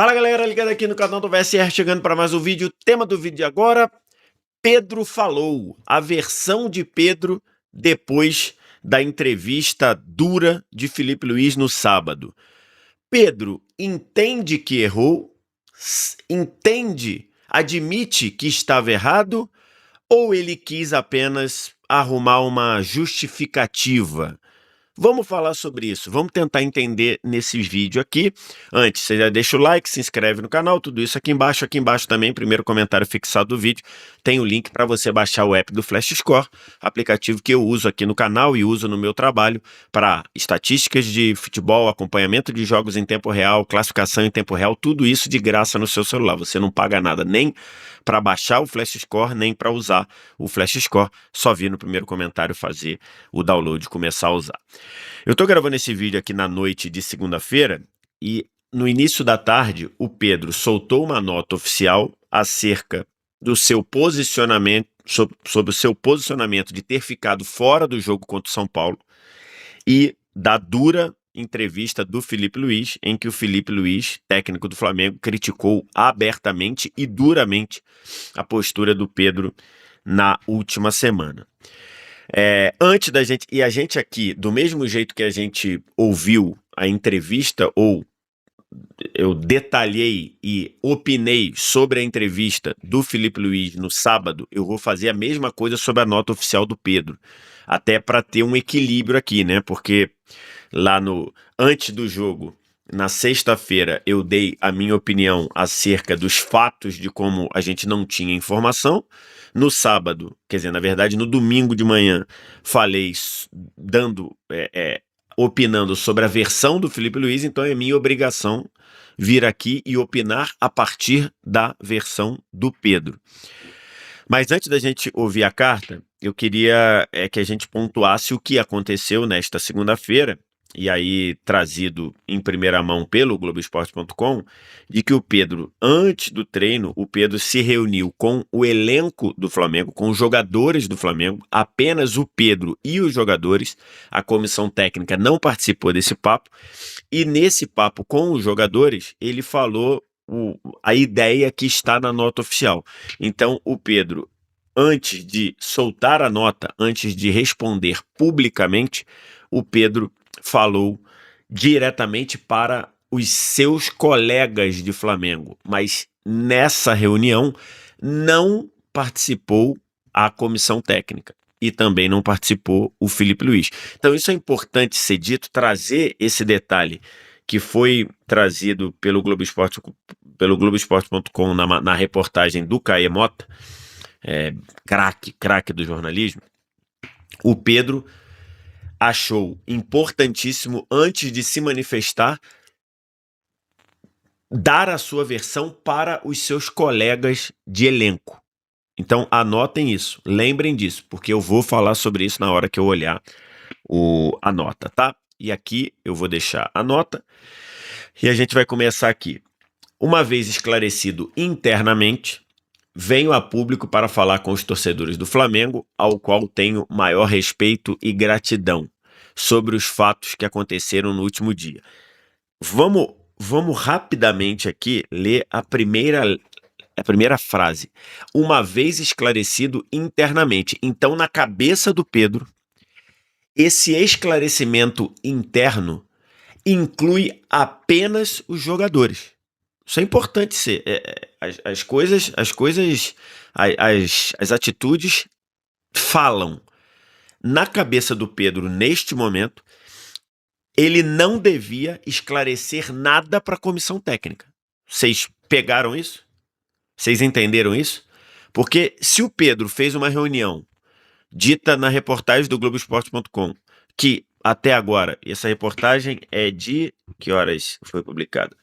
Fala galera, ligado aqui no canal do VSR, chegando para mais um vídeo. O tema do vídeo de agora, Pedro falou, a versão de Pedro depois da entrevista dura de Felipe Luiz no sábado. Pedro entende que errou, entende, admite que estava errado, ou ele quis apenas arrumar uma justificativa? Vamos falar sobre isso, vamos tentar entender nesse vídeo aqui. Antes, você já deixa o like, se inscreve no canal, tudo isso aqui embaixo também, primeiro comentário fixado do vídeo, tem o link para você baixar o app do Flash Score, aplicativo que eu uso aqui no canal e uso no meu trabalho para estatísticas de futebol, acompanhamento de jogos em tempo real, classificação em tempo real, tudo isso de graça no seu celular. Você não paga nada nem para baixar o Flash Score, nem para usar o Flash Score, só vir no primeiro comentário fazer o download e começar a usar. Eu tô gravando esse vídeo aqui na noite de segunda-feira e no início da tarde o Pedro soltou uma nota oficial acerca do seu posicionamento, sobre o seu posicionamento de ter ficado fora do jogo contra o São Paulo e da dura entrevista do Felipe Luiz, em que o Felipe Luiz, técnico do Flamengo, criticou abertamente e duramente a postura do Pedro na última semana. Antes da gente, e a gente aqui, do mesmo jeito que a gente ouviu a entrevista, ou eu detalhei e opinei sobre a entrevista do Felipe Luiz no sábado, eu vou fazer a mesma coisa sobre a nota oficial do Pedro, até para ter um equilíbrio aqui, né? Porque lá antes do jogo, na sexta-feira, eu dei a minha opinião acerca dos fatos de como a gente não tinha informação. No sábado, quer dizer, na verdade, no domingo de manhã, falei opinando sobre a versão do Felipe Luiz, então é minha obrigação vir aqui e opinar a partir da versão do Pedro. Mas antes da gente ouvir a carta, eu queria que a gente pontuasse o que aconteceu nesta segunda-feira, e aí trazido em primeira mão pelo Globoesporte.com, de que o Pedro, antes do treino, o Pedro se reuniu com o elenco do Flamengo, com os jogadores do Flamengo, apenas o Pedro e os jogadores, a comissão técnica não participou desse papo, e nesse papo com os jogadores, ele falou a ideia que está na nota oficial. Então, o Pedro, antes de soltar a nota, antes de responder publicamente, o Pedro falou diretamente para os seus colegas de Flamengo, mas nessa reunião não participou a comissão técnica e também não participou o Felipe Luiz. Então isso é importante ser dito, trazer esse detalhe que foi trazido pelo Globoesporte.com na reportagem do Caê Mota, craque do jornalismo. O Pedro achou importantíssimo, antes de se manifestar, dar a sua versão para os seus colegas de elenco. Então anotem isso, lembrem disso, porque eu vou falar sobre isso na hora que eu olhar a nota, tá? E aqui eu vou deixar a nota e a gente vai começar aqui. Uma vez esclarecido internamente, venho a público para falar com os torcedores do Flamengo, ao qual tenho maior respeito e gratidão sobre os fatos que aconteceram no último dia. Vamos rapidamente aqui ler a primeira frase. Uma vez esclarecido internamente. Então, na cabeça do Pedro, esse esclarecimento interno inclui apenas os jogadores. Isso é importante ser. As atitudes falam. Na cabeça do Pedro, neste momento, ele não devia esclarecer nada para a comissão técnica. Vocês pegaram isso? Vocês entenderam isso? Porque se o Pedro fez uma reunião dita na reportagem do Globoesporte.com, que até agora, essa reportagem é de... Que horas foi publicada?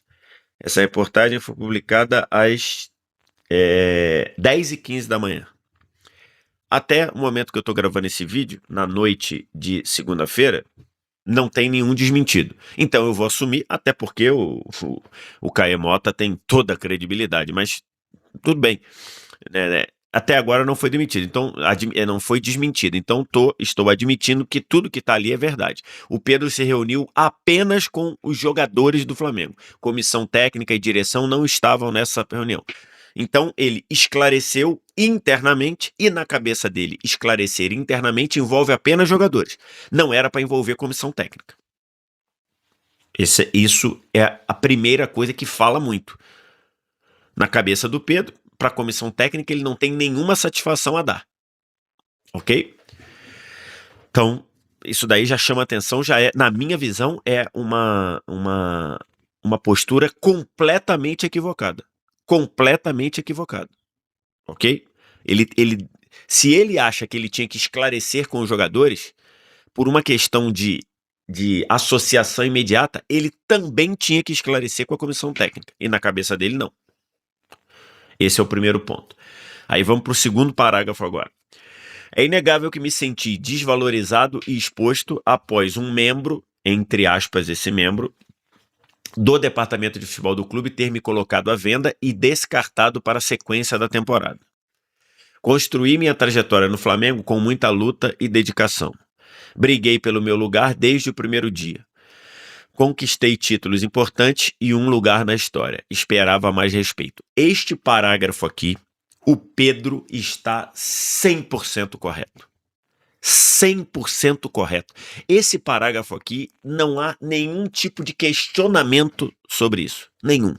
Essa reportagem foi publicada às 10h15 da manhã. Até o momento que eu estou gravando esse vídeo, na noite de segunda-feira, não tem nenhum desmentido. Então eu vou assumir, até porque o Caê Mota tem toda a credibilidade, mas tudo bem. Até agora não foi demitido, então não foi desmentido. Então estou admitindo que tudo que está ali é verdade. O Pedro se reuniu apenas com os jogadores do Flamengo. Comissão técnica e direção não estavam nessa reunião. Então ele esclareceu internamente e na cabeça dele esclarecer internamente envolve apenas jogadores. Não era para envolver comissão técnica. Isso é a primeira coisa que fala muito. Na cabeça do Pedro, para a comissão técnica, ele não tem nenhuma satisfação a dar. Ok? Então, isso daí já chama atenção, já é, na minha visão, é uma postura completamente equivocada. Completamente equivocada. Ok? Se ele acha que ele tinha que esclarecer com os jogadores, por uma questão de associação imediata, ele também tinha que esclarecer com a comissão técnica. E na cabeça dele, não. Esse é o primeiro ponto. Aí vamos para o segundo parágrafo agora. É inegável que me senti desvalorizado e exposto após um membro, entre aspas, esse membro, do departamento de futebol do clube ter me colocado à venda e descartado para a sequência da temporada. Construí minha trajetória no Flamengo com muita luta e dedicação. Briguei pelo meu lugar desde o primeiro dia. Conquistei títulos importantes e um lugar na história. Esperava mais respeito. Este parágrafo aqui, o Pedro está 100% correto. 100% correto. Esse parágrafo aqui, não há nenhum tipo de questionamento sobre isso. Nenhum.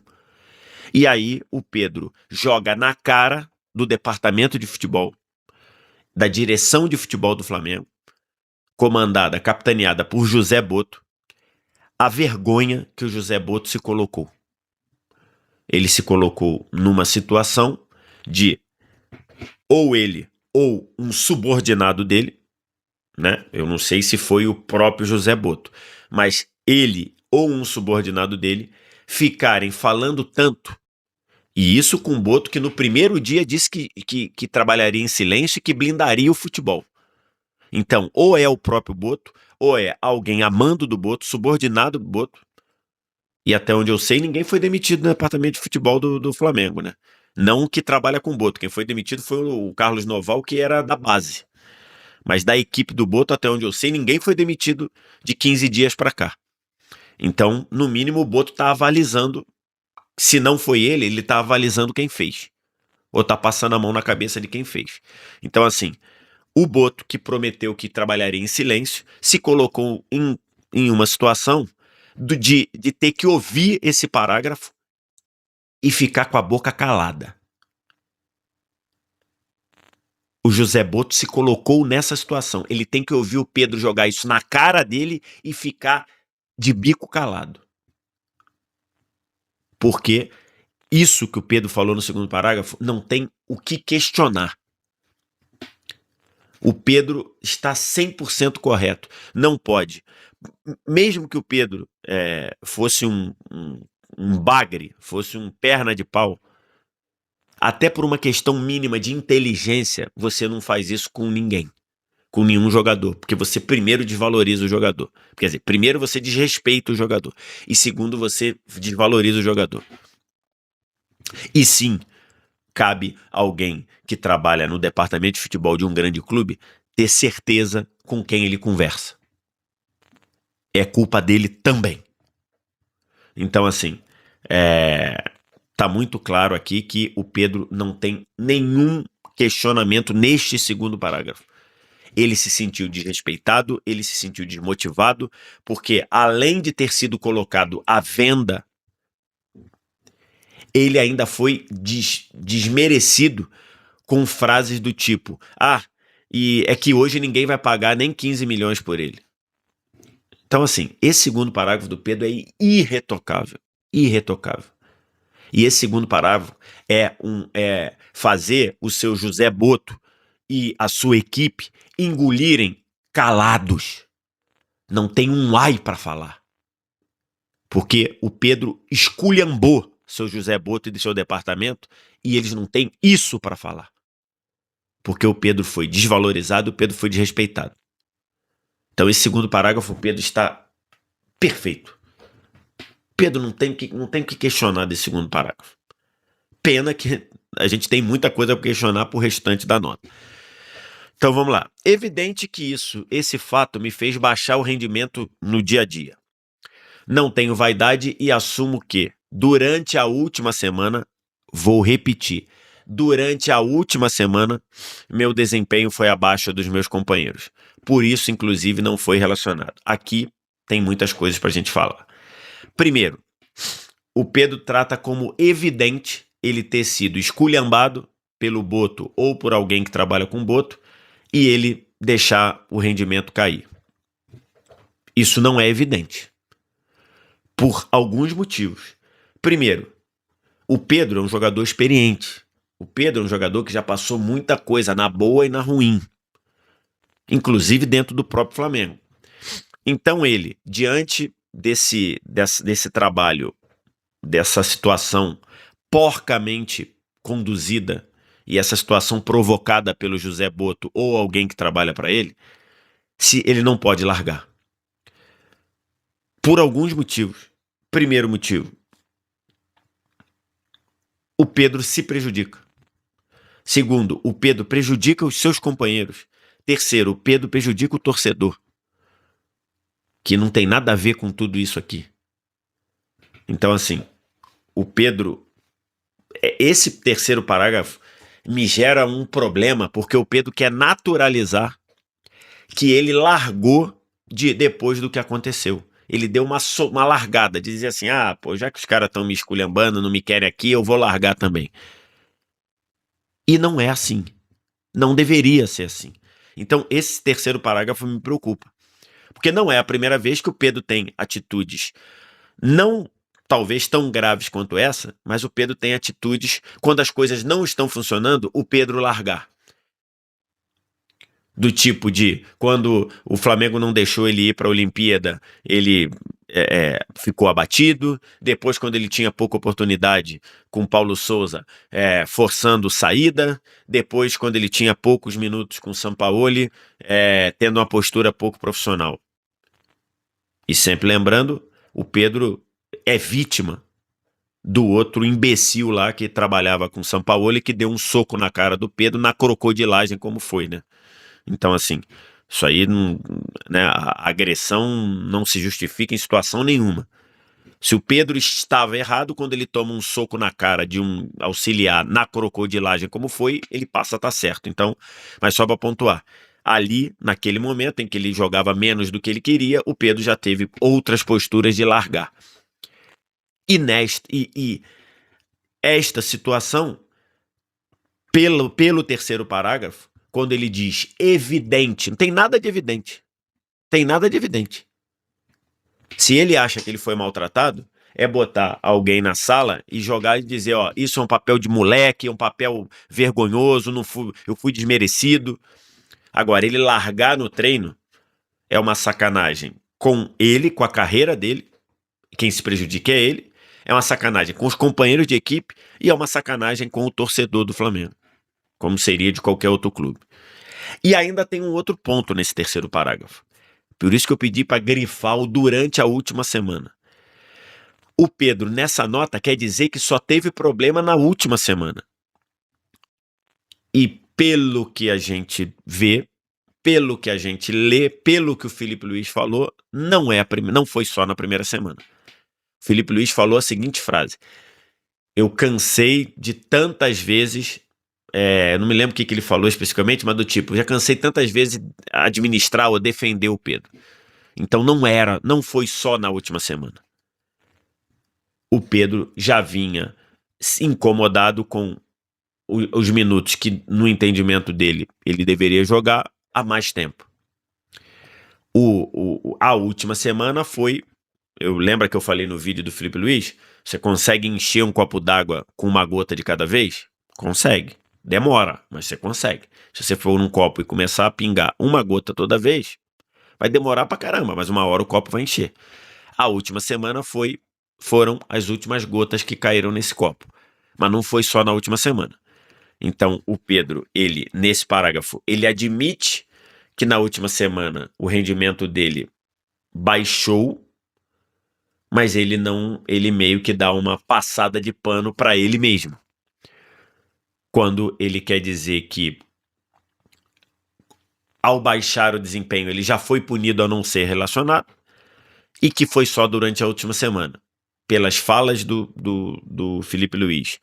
E aí, o Pedro joga na cara do departamento de futebol, da direção de futebol do Flamengo, comandada, capitaneada por José Boto, a vergonha que o José Boto se colocou. Ele se colocou numa situação de ou ele ou um subordinado dele, né? Eu não sei se foi o próprio José Boto, mas ele ou um subordinado dele ficarem falando tanto, e isso com o Boto que no primeiro dia disse que trabalharia em silêncio e que blindaria o futebol. Então, ou é o próprio Boto, ou é alguém amando do Boto, subordinado do Boto. E até onde eu sei, ninguém foi demitido no departamento de futebol do Flamengo, né? Não o que trabalha com o Boto. Quem foi demitido foi o Carlos Noval, que era da base. Mas da equipe do Boto, até onde eu sei, ninguém foi demitido de 15 dias para cá. Então, no mínimo, o Boto tá avalizando. Se não foi ele tá avalizando quem fez. Ou tá passando a mão na cabeça de quem fez. Então, assim, o Boto, que prometeu que trabalharia em silêncio, se colocou em uma situação de ter que ouvir esse parágrafo e ficar com a boca calada. O José Boto se colocou nessa situação. Ele tem que ouvir o Pedro jogar isso na cara dele e ficar de bico calado. Porque isso que o Pedro falou no segundo parágrafo não tem o que questionar. O Pedro está 100% correto. Não pode. Mesmo que o Pedro fosse um bagre, fosse um perna de pau, até por uma questão mínima de inteligência, você não faz isso com ninguém, com nenhum jogador, porque você primeiro desvaloriza o jogador. Quer dizer, primeiro você desrespeita o jogador e segundo você desvaloriza o jogador. E sim, cabe a alguém que trabalha no departamento de futebol de um grande clube ter certeza com quem ele conversa. É culpa dele também. Então, assim, tá muito claro aqui que o Pedro não tem nenhum questionamento neste segundo parágrafo. Ele se sentiu desrespeitado, ele se sentiu desmotivado, porque além de ter sido colocado à venda, ele ainda foi desmerecido com frases do tipo: e é que hoje ninguém vai pagar nem 15 milhões por ele. Então, assim, esse segundo parágrafo do Pedro é irretocável. Irretocável. E esse segundo parágrafo é fazer o seu José Boto e a sua equipe engolirem calados. Não tem um ai para falar. Porque o Pedro esculhambou seu José Boto e seu departamento e eles não têm isso para falar. Porque o Pedro foi desvalorizado, o Pedro foi desrespeitado. Então esse segundo parágrafo, o Pedro está perfeito. Pedro não tem que questionar desse segundo parágrafo. Pena que a gente tem muita coisa para questionar pro restante da nota. Então vamos lá. Evidente que esse fato me fez baixar o rendimento no dia a dia. Não tenho vaidade e assumo que, durante a última semana, vou repetir, durante a última semana, meu desempenho foi abaixo dos meus companheiros. Por isso, inclusive, não foi relacionado. Aqui tem muitas coisas para a gente falar. Primeiro, o Pedro trata como evidente ele ter sido esculhambado pelo Boto ou por alguém que trabalha com Boto e ele deixar o rendimento cair. Isso não é evidente. Por alguns motivos. Primeiro, o Pedro é um jogador experiente. O Pedro é um jogador que já passou muita coisa, na boa e na ruim. Inclusive dentro do próprio Flamengo. Então ele, diante desse trabalho, dessa situação porcamente conduzida e essa situação provocada pelo José Boto ou alguém que trabalha para ele, se ele não pode largar. Por alguns motivos. Primeiro motivo, o Pedro se prejudica. Segundo, o Pedro prejudica os seus companheiros. Terceiro, o Pedro prejudica o torcedor, que não tem nada a ver com tudo isso aqui. Então, assim, o Pedro... Esse terceiro parágrafo me gera um problema, porque o Pedro quer naturalizar que ele largou depois do que aconteceu. Ele deu uma largada, de dizer assim, já que os caras estão me esculhambando, não me querem aqui, eu vou largar também. E não é assim. Não deveria ser assim. Então, esse terceiro parágrafo me preocupa. Porque não é a primeira vez que o Pedro tem atitudes não talvez tão graves quanto essa, mas o Pedro tem atitudes, quando as coisas não estão funcionando, o Pedro largar. Do tipo de, quando o Flamengo não deixou ele ir para a Olimpíada, ele ficou abatido. Depois, quando ele tinha pouca oportunidade com o Paulo Souza, forçando saída. Depois, quando ele tinha poucos minutos com o Sampaoli, tendo uma postura pouco profissional. E sempre lembrando, o Pedro é vítima do outro imbecil lá que trabalhava com o Sampaoli, que deu um soco na cara do Pedro na crocodilagem, como foi, né? Então, assim, isso aí, né, a agressão não se justifica em situação nenhuma. Se o Pedro estava errado quando ele toma um soco na cara de um auxiliar na crocodilagem, como foi, ele passa a estar certo. Então, mas só para pontuar, ali, naquele momento em que ele jogava menos do que ele queria, o Pedro já teve outras posturas de largar. E esta situação, pelo terceiro parágrafo, quando ele diz evidente, não tem nada de evidente. Tem nada de evidente. Se ele acha que ele foi maltratado, é botar alguém na sala e jogar e dizer, isso é um papel de moleque, é um papel vergonhoso, eu fui desmerecido. Agora, ele largar no treino é uma sacanagem com ele, com a carreira dele, quem se prejudica é ele, é uma sacanagem com os companheiros de equipe e é uma sacanagem com o torcedor do Flamengo, como seria de qualquer outro clube. E ainda tem um outro ponto nesse terceiro parágrafo. Por isso que eu pedi para grifar o durante a última semana. O Pedro, nessa nota, quer dizer que só teve problema na última semana. E pelo que a gente vê, pelo que a gente lê, pelo que o Felipe Luiz falou, não foi só na primeira semana. O Felipe Luiz falou a seguinte frase: eu cansei de tantas vezes, não me lembro o que ele falou especificamente, mas do tipo, já cansei tantas vezes administrar ou defender o Pedro. Então não foi só na última semana. O Pedro já vinha incomodado com os minutos que, no entendimento dele, ele deveria jogar há mais tempo. A última semana foi... Lembra que eu falei no vídeo do Felipe Luiz? Você consegue encher um copo d'água com uma gota de cada vez? Consegue. Demora, mas você consegue. Se você for num copo e começar a pingar uma gota toda vez, vai demorar pra caramba, mas uma hora o copo vai encher. A última semana foram as últimas gotas que caíram nesse copo. Mas não foi só na última semana. Então, o Pedro, nesse parágrafo, ele admite que na última semana o rendimento dele baixou, mas ele meio que dá uma passada de pano para ele mesmo. quando ele quer dizer que, ao baixar o desempenho, ele já foi punido ao não ser relacionado, e que foi só durante a última semana, pelas falas do Felipe Luiz,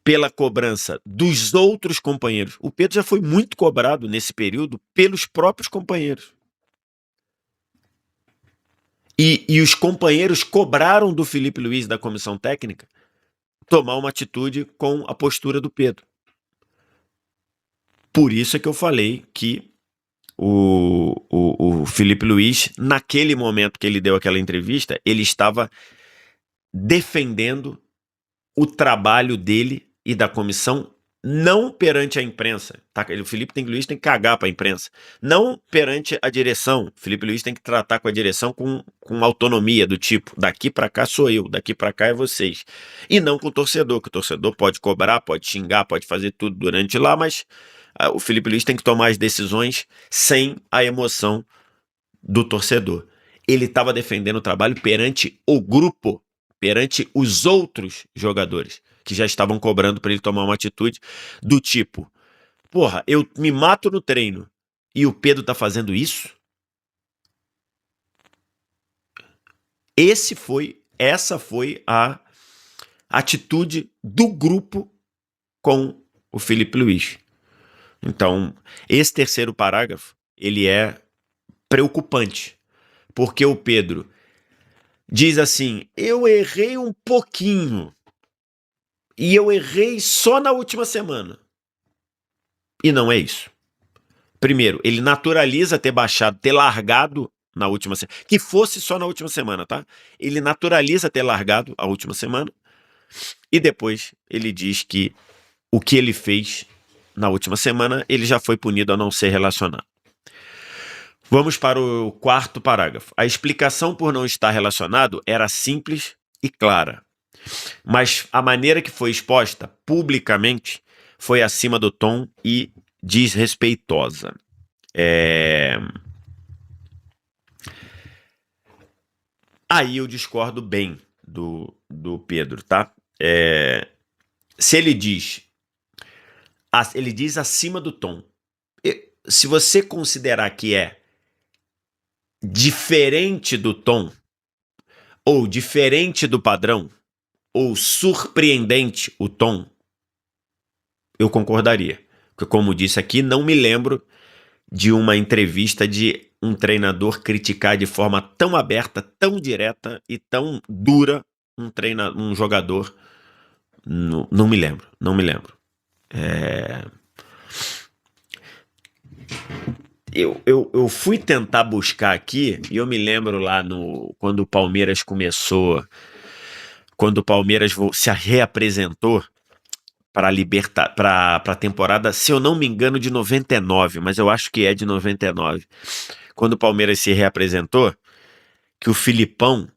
pela cobrança dos outros companheiros. O Pedro já foi muito cobrado nesse período pelos próprios companheiros. E os companheiros cobraram do Felipe Luiz, da comissão técnica, tomar uma atitude com a postura do Pedro. Por isso é que eu falei que o Felipe Luiz, naquele momento que ele deu aquela entrevista, ele estava defendendo o trabalho dele e da comissão, não perante a imprensa. Tá? O Felipe Luiz tem que cagar para a imprensa. Não perante a direção. O Felipe Luiz tem que tratar com a direção com autonomia, do tipo, daqui para cá sou eu, daqui para cá é vocês. E não com o torcedor, que o torcedor pode cobrar, pode xingar, pode fazer tudo durante lá, mas o Felipe Luiz tem que tomar as decisões sem a emoção do torcedor. Ele estava defendendo o trabalho perante o grupo, perante os outros jogadores, que já estavam cobrando para ele tomar uma atitude do tipo, porra, eu me mato no treino e o Pedro tá fazendo isso? Essa foi a atitude do grupo com o Felipe Luiz. Então, esse terceiro parágrafo, ele é preocupante, porque o Pedro diz assim, eu errei um pouquinho, e eu errei só na última semana. E não é isso. Primeiro, ele naturaliza ter baixado, ter largado na última semana. Que fosse só na última semana, tá? Ele naturaliza ter largado a última semana. E depois ele diz que o que ele fez na última semana, ele já foi punido a não ser relacionado. Vamos para o quarto parágrafo. A explicação por não estar relacionado era simples e clara. Mas a maneira que foi exposta publicamente foi acima do tom e desrespeitosa. Aí eu discordo bem do Pedro, tá? Se ele diz acima do tom. Se você considerar que é diferente do tom, ou diferente do padrão, ou surpreendente o tom, eu concordaria. Porque, como disse aqui, não me lembro de uma entrevista de um treinador criticar de forma tão aberta, tão direta e tão dura um jogador. Não me lembro. Eu fui tentar buscar aqui, e eu me lembro lá quando o Palmeiras começou, quando o Palmeiras se reapresentou para a temporada, se eu não me engano, de 99, mas eu acho que é de 99. Quando o Palmeiras se reapresentou, que o Filipão,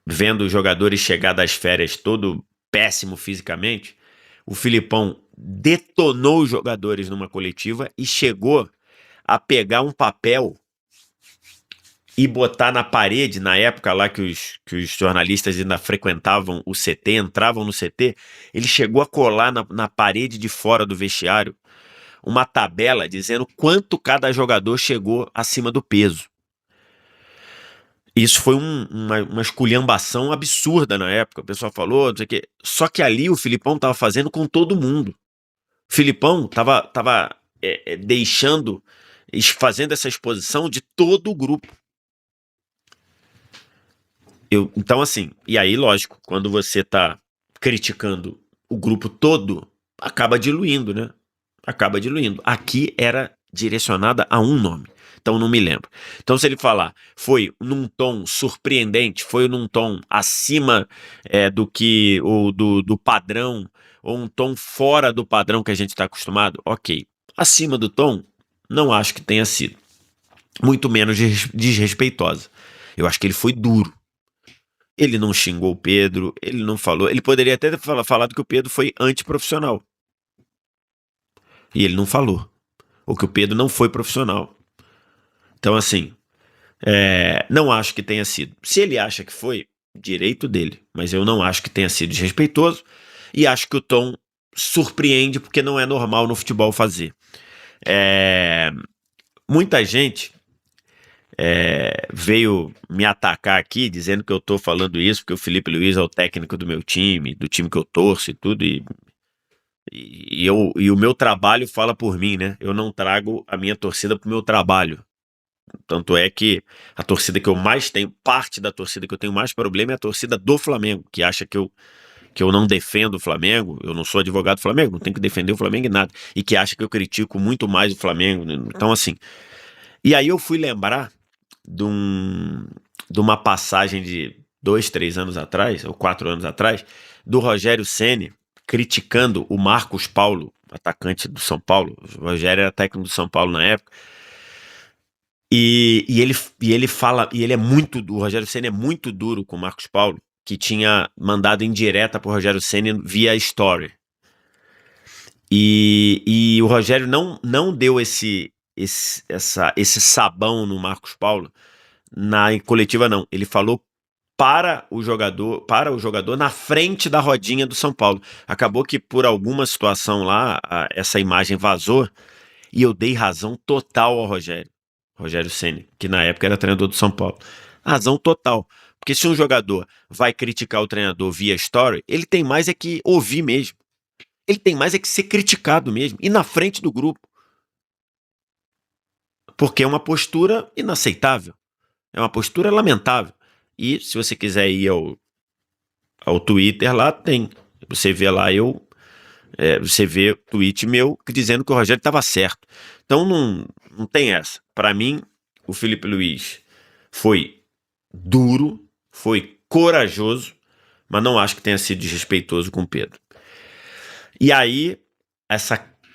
vendo os jogadores chegar das férias todo péssimo fisicamente, o Filipão detonou os jogadores numa coletiva e chegou a pegar um papel e botar na parede, na época lá que os jornalistas ainda frequentavam o CT, entravam no CT, ele chegou a colar na parede de fora do vestiário uma tabela dizendo quanto cada jogador chegou acima do peso. Isso foi uma esculhambação absurda na época, o pessoal falou, não sei o quê. Só que ali o Filipão estava fazendo com todo mundo. O Filipão estava fazendo essa exposição de todo o grupo. Então, assim, e aí, lógico, quando você tá criticando o grupo todo, acaba diluindo, né? Acaba diluindo. Aqui era direcionada a um nome, então não me lembro. Então, se ele falar, foi num tom surpreendente, foi num tom acima do padrão, ou um tom fora do padrão que a gente está acostumado, ok. Acima do tom, não acho que tenha sido. Muito menos desrespeitosa. Eu acho que ele foi duro. Ele não xingou o Pedro, ele não falou. Ele poderia até ter falado que o Pedro foi antiprofissional. E ele não falou. Ou que o Pedro não foi profissional. Então, assim, não acho que tenha sido. Se ele acha que foi, direito dele. Mas eu não acho que tenha sido desrespeitoso. E acho que o tom surpreende porque não é normal no futebol fazer. Muita gente veio me atacar aqui dizendo que eu tô falando isso porque o Felipe Luiz é o técnico do meu time, do time que eu torço e tudo, e o meu trabalho fala por mim, né? Eu não trago a minha torcida pro meu trabalho. Tanto é que a torcida que eu mais tenho, parte da torcida que eu tenho mais problema é a torcida do Flamengo, que acha que eu não defendo o Flamengo, eu não sou advogado do Flamengo, não tenho que defender o Flamengo em nada, e que acha que eu critico muito mais o Flamengo. Então, assim. E aí eu fui lembrar de uma passagem de 2, 3 anos atrás, ou 4 anos atrás, do Rogério Ceni criticando o Marcos Paulo, atacante do São Paulo. O Rogério era técnico do São Paulo na época. E ele fala, e ele é muito duro, o Rogério Ceni é muito duro com o Marcos Paulo, que tinha mandado indireta pro Rogério Ceni via Story. E o Rogério não deu esse sabão no Marcos Paulo na coletiva, não. Ele falou para o jogador na frente da rodinha do São Paulo. Acabou que por alguma situação lá, essa imagem vazou e eu dei razão total ao Rogério Ceni, que na época era treinador do São Paulo. Razão total. Porque se um jogador vai criticar o treinador via story, ele tem mais é que ouvir mesmo. Ele tem mais é que ser criticado mesmo. E na frente do grupo. Porque é uma postura inaceitável. É uma postura lamentável. E se você quiser ir ao Twitter lá, tem. Você vê lá você vê tweet meu dizendo que o Rogério estava certo. Então não tem essa. Para mim, o Felipe Luiz foi duro, foi corajoso, mas não acho que tenha sido desrespeitoso com o Pedro. E aí,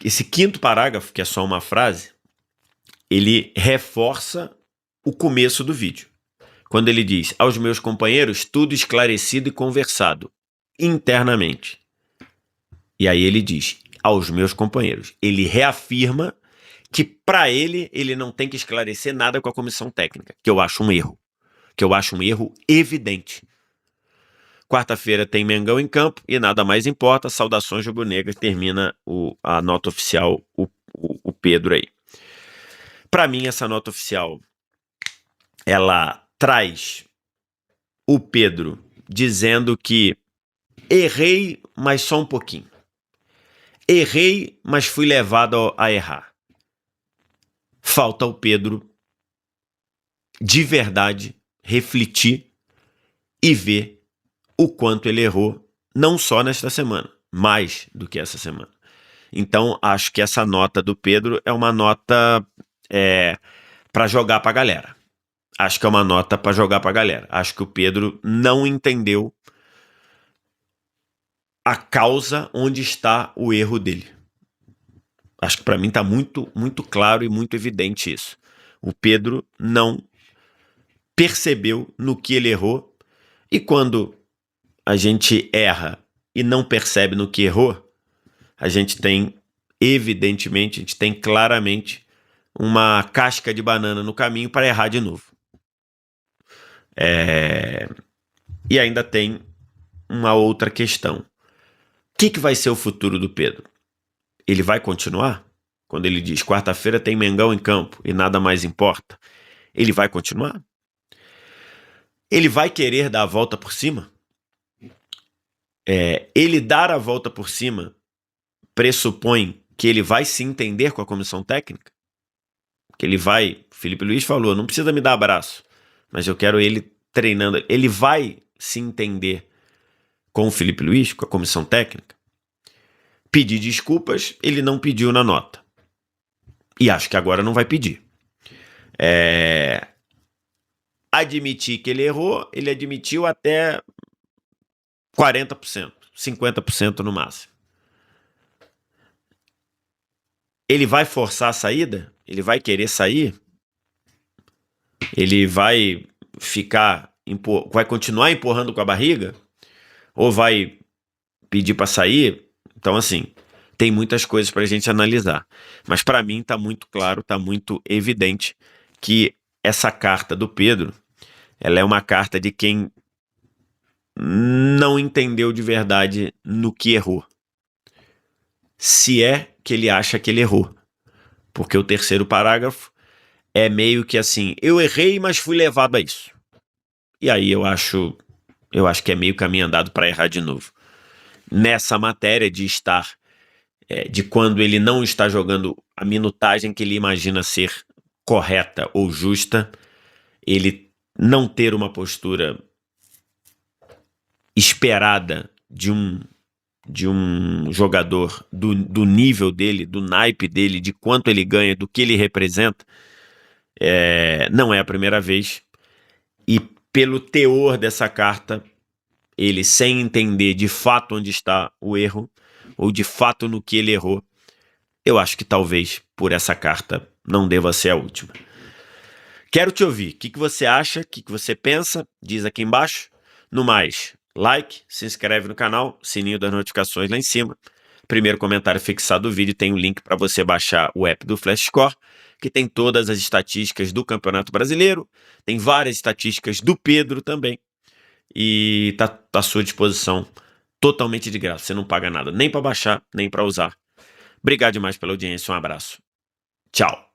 esse quinto parágrafo, que é só uma frase, ele reforça o começo do vídeo. Quando ele diz, aos meus companheiros, tudo esclarecido e conversado, internamente. E aí ele diz, aos meus companheiros. Ele reafirma que para ele não tem que esclarecer nada com a comissão técnica, que eu acho um erro. Que eu acho um erro evidente. Quarta-feira tem Mengão em campo e nada mais importa. Saudações rubro-negras, termina a nota oficial, o Pedro aí. Para mim, essa nota oficial, ela traz o Pedro dizendo que errei, mas só um pouquinho. Errei, mas fui levado a errar. Falta o Pedro, de verdade, refletir e ver o quanto ele errou, não só nesta semana, mais do que essa semana. Então, acho que essa nota do Pedro é uma nota para jogar para a galera. Acho que é uma nota para jogar para a galera. Acho que o Pedro não entendeu a causa onde está o erro dele. Acho que para mim está muito, muito claro e muito evidente isso. O Pedro não percebeu no que ele errou, e quando a gente erra e não percebe no que errou, a gente tem, evidentemente, a gente tem claramente uma casca de banana no caminho para errar de novo. E ainda tem uma outra questão. O que vai ser o futuro do Pedro? Ele vai continuar? Quando ele diz quarta-feira tem Mengão em campo e nada mais importa, ele vai continuar? Ele vai querer dar a volta por cima? Ele dar a volta por cima pressupõe que ele vai se entender com a comissão técnica? Que ele vai... Felipe Luiz falou, não precisa me dar abraço, mas eu quero ele treinando. Ele vai se entender com o Felipe Luiz, com a comissão técnica? Pedir desculpas, ele não pediu na nota. E acho que agora não vai pedir. Admitir que ele errou, ele admitiu até 40%, 50% no máximo. Ele vai forçar a saída? Ele vai querer sair? Ele vai vai continuar empurrando com a barriga? Ou vai pedir para sair? Então, assim, tem muitas coisas para a gente analisar. Mas para mim está muito claro, está muito evidente que essa carta do Pedro, ela é uma carta de quem não entendeu de verdade no que errou. se é que ele acha que ele errou. Porque o terceiro parágrafo é meio que assim, eu errei, mas fui levado a isso. E aí eu acho que é meio caminho andado para errar de novo. Nessa matéria de estar, de quando ele não está jogando a minutagem que ele imagina ser correta ou justa, ele não ter uma postura esperada de um jogador do nível dele, do naipe dele, de quanto ele ganha, do que ele representa, não é a primeira vez. E pelo teor dessa carta, ele sem entender de fato onde está o erro, ou de fato no que ele errou, eu acho que talvez por essa carta não deva ser a última. Quero te ouvir. O que você acha? O que você pensa? Diz aqui embaixo. No mais, like, se inscreve no canal, sininho das notificações lá em cima. Primeiro comentário fixado do vídeo tem um link para você baixar o app do Flash Score, que tem todas as estatísticas do Campeonato Brasileiro, tem várias estatísticas do Pedro também, e tá à sua disposição totalmente de graça. Você não paga nada, nem para baixar, nem para usar. Obrigado demais pela audiência, um abraço. Tchau.